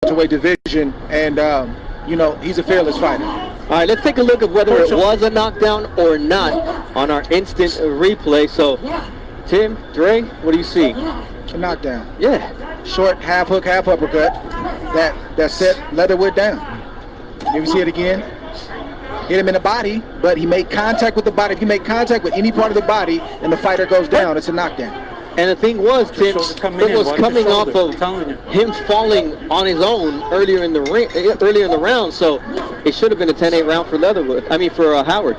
welterweight division, and you know, he's a fearless fighter. All right, let's take a look at whether it was a knockdown or not on our instant replay. So, Tim, Dre, what do you see? A knockdown. Yeah. Short, half hook, half uppercut. That set Leatherwood down. You see it again? Hit him in the body, but he made contact with the body. If you make contact with any part of the body and the fighter goes down, it's a knockdown. And the thing was, Tim, it was coming off of him falling on his own earlier in the round, so it should have been a 10-8 round for Leatherwood. I mean, for Howard.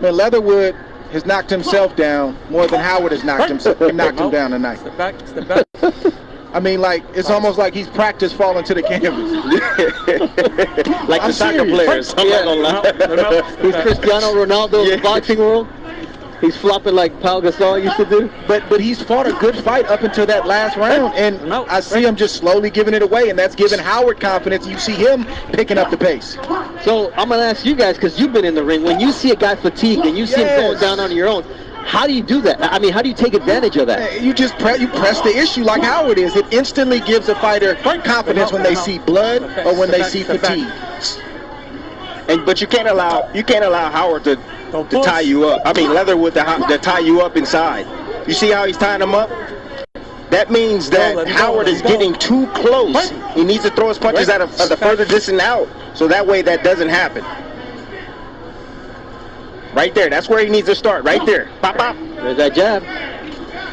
Man, Leatherwood has knocked himself down more than Howard has knocked him down tonight. Step back. I mean, like, it's almost like he's practiced falling to the canvas. Like the soccer players. I'm not gonna lie. He's Cristiano Ronaldo of the boxing world. He's flopping like Pau Gasol used to do. But he's fought a good fight up until that last round, and I see him just slowly giving it away, and that's giving Howard confidence. You see him picking up the pace. So I'm going to ask you guys, because you've been in the ring, when you see a guy fatigued and you see him going down on your own, how do you do that? I mean, how do you take advantage of that? You just press the issue like Howard is. It instantly gives a fighter confidence when they see blood or when they see fatigue. But you can't allow Howard to tie you up. I mean, Leatherwood to tie you up inside. You see how he's tying him up? That means that Howard is getting too close. He needs to throw his punches at the further distance out, so that way that doesn't happen. Right there. That's where he needs to start. Right there. Pop, pop. There's that jab.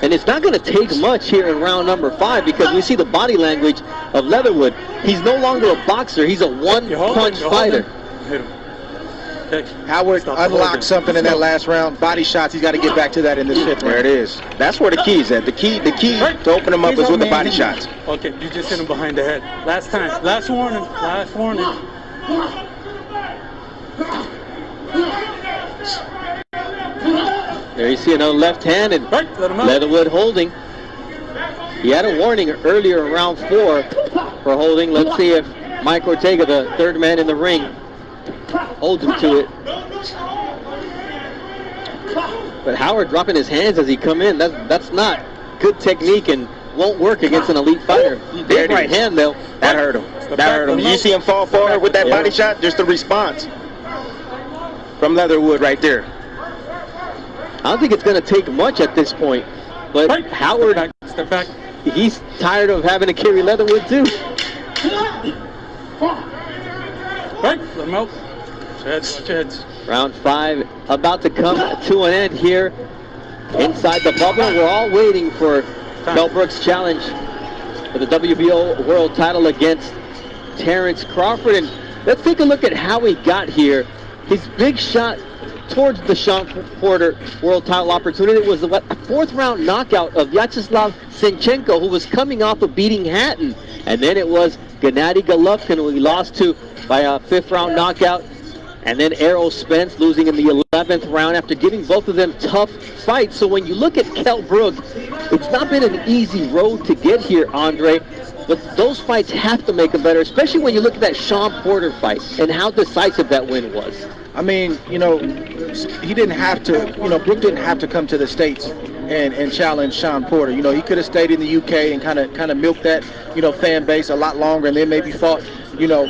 And it's not going to take much here in round number 5 because we see the body language of Leatherwood. He's no longer a boxer. He's a one-punch fighter. Hit him. Okay. Howard unlocked something in that last round. Body shots. He's got to get back to that in this 5th round. There it is. That's where the key is at. The key to open him up is with the body shots. Okay, you just hit him behind the head. Last time. Last warning. Last warning. There you see another left hand, and Leatherwood holding. He had a warning earlier in round 4 for holding. Let's see if Mike Ortega, the third man in the ring, holds him to it. But Howard dropping his hands as he come in, that's not good technique and won't work against an elite fighter. Big right hand, though. That hurt him. That hurt him. You see him fall forward with that body shot? Just the response from Leatherwood right there. I don't think it's going to take much at this point. But Howard, Step back. He's tired of having to carry Leatherwood, too. Right, let him out. Sheds. Round 5 about to come to an end here inside the bubble. We're all waiting for Mel Brooks' challenge for the WBO world title against Terrence Crawford. And let's take a look at how he got here. His big shot towards the Sean Porter world title opportunity was the 4th round knockout of Vyacheslav Senchenko, who was coming off of beating Hatton. And then it was Gennady Golovkin, who he lost to by a 5th round knockout. And then Errol Spence losing in the 11th round after giving both of them tough fights. So when you look at Kell Brooks, it's not been an easy road to get here, Andre. But those fights have to make him better, especially when you look at that Sean Porter fight and how decisive that win was. I mean, you know, he didn't have to, you know, Brooke didn't have to come to the States and challenge Sean Porter. You know, he could have stayed in the UK and kind of milked that, you know, fan base a lot longer and then maybe fought, you know,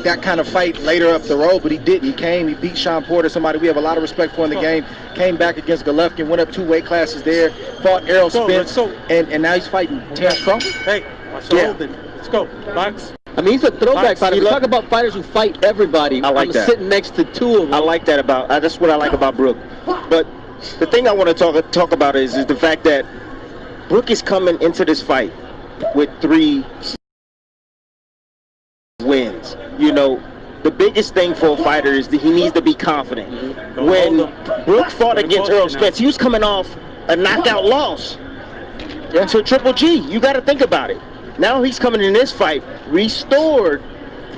that kind of fight later up the road, but he didn't. He came, he beat Sean Porter, somebody we have a lot of respect for in the game, came back against Golovkin, went up 2 weight classes there, fought Errol Spence, and now he's fighting Terrence Crawford. Hey, watch the holding. Let's go. Box. I mean, he's a throwback fighter. We talk about fighters who fight everybody. I like that. Sitting next to 2 of them. I like that about, that's what I like about Brooke. But the thing I want to talk about is the fact that Brooke is coming into this fight with 3 wins. You know, the biggest thing for a fighter is that he needs to be confident. When Brooke fought against Errol Spence, he was coming off a knockout loss to Triple G. You got to think about it. Now he's coming in this fight, restored,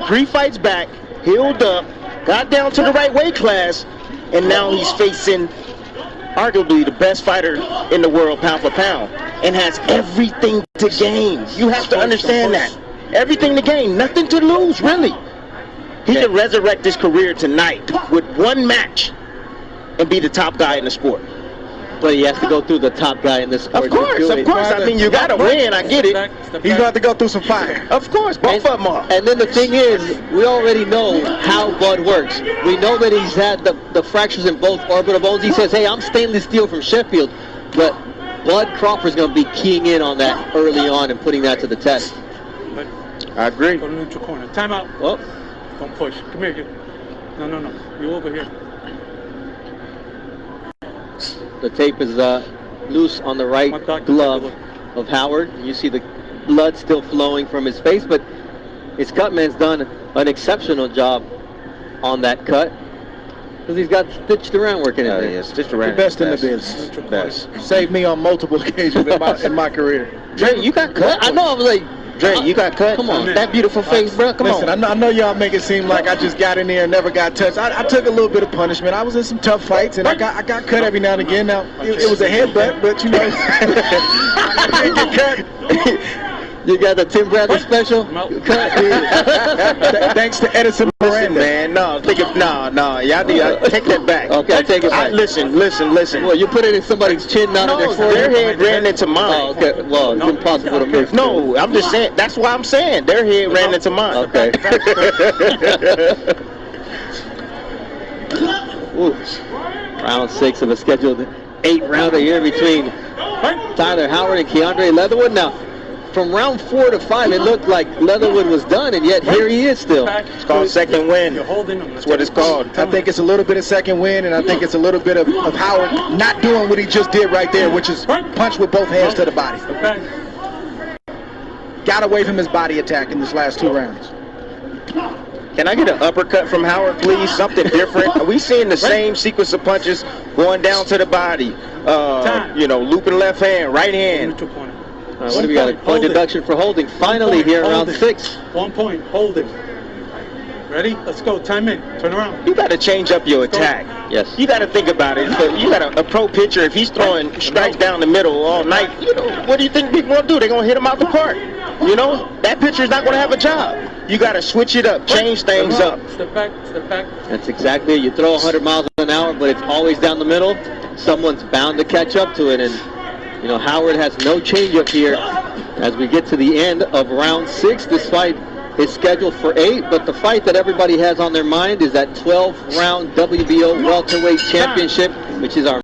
3 fights back, healed up, got down to the right weight class, and now he's facing arguably the best fighter in the world pound for pound and has everything to gain. You have to understand that. Everything to gain, nothing to lose, really. He can resurrect his career tonight with 1 match and be the top guy in the sport. But he has to go through the top guy in this sport. Of course. I mean, you got to win. I get it. He's about to go through some fire. Of course, both of them are. And then the thing is, we already know how Bud works. We know that he's had the fractures in both orbital bones. He says, hey, I'm stainless steel from Sheffield. But Bud Crawford's going to be keying in on that early on and putting that to the test. I agree. Go to neutral corner. Timeout. Well, Don't push. Come here, you. No. You over here. the tape is loose on the right glove of Howard. You see the blood still flowing from his face, but his cutman's done an exceptional job on that cut because he's got stitched around working in there. Yeah, stitched around. The best in the business. Best. Saved me on multiple occasions in my career. Dre, you got cut? I know. I was like, Dre, you got cut? Come on. That beautiful face, bro. Come Listen, on. I know y'all make it seem like I just got in there and never got touched. I took a little bit of punishment. I was in some tough fights, and I got cut every now and again. Now, it was a headbutt, but, you know, I didn't get cut. you got the Tim Bradley special cut. Thanks to Edison Listen, Miranda. man, no, y'all need to take that back. Okay, I take it back. Listen. Well, you put it in somebody's chin, not on their No, forehead. their head ran into mine. Oh, okay. Well, it's impossible to mix. No, I'm just saying. That's why I'm saying their head ran into mine. Okay. Ooh. Round 6 of a scheduled 8-rounder here between Tyler Howard and Keandre Leatherwood. Now, from round 4 to 5, it looked like Leatherwood was done, and yet here he is still. It's called second win. You're holding him. That's what it's called. I think it's a little bit of second win, and I think it's a little bit of Howard not doing what he just did right there, which is punch with both hands to the body. Got away from his body attack in this last 2 rounds. Can I get an uppercut from Howard, please? Something different. Are we seeing the same sequence of punches going down to the body? Looping left hand, right hand. Neutral corner. What do we got? A point deduction for holding. Finally here, round 6. 1 point. Hold it. Ready? Let's go. Time in. Turn around. You got to change up your attack. Yes. You got to think about it. So you got a pro pitcher. If he's throwing strikes down the middle all night, what do you think people gonna do? They're gonna hit him out the park. That pitcher's not gonna have a job. You got to switch it up, change things up. Step back. That's exactly it. You throw 100 miles an hour, but it's always down the middle. Someone's bound to catch up to it, and Howard has no changeup here as we get to the end of round 6. This fight is scheduled for 8, but the fight that everybody has on their mind is that 12-round WBO welterweight championship, which is our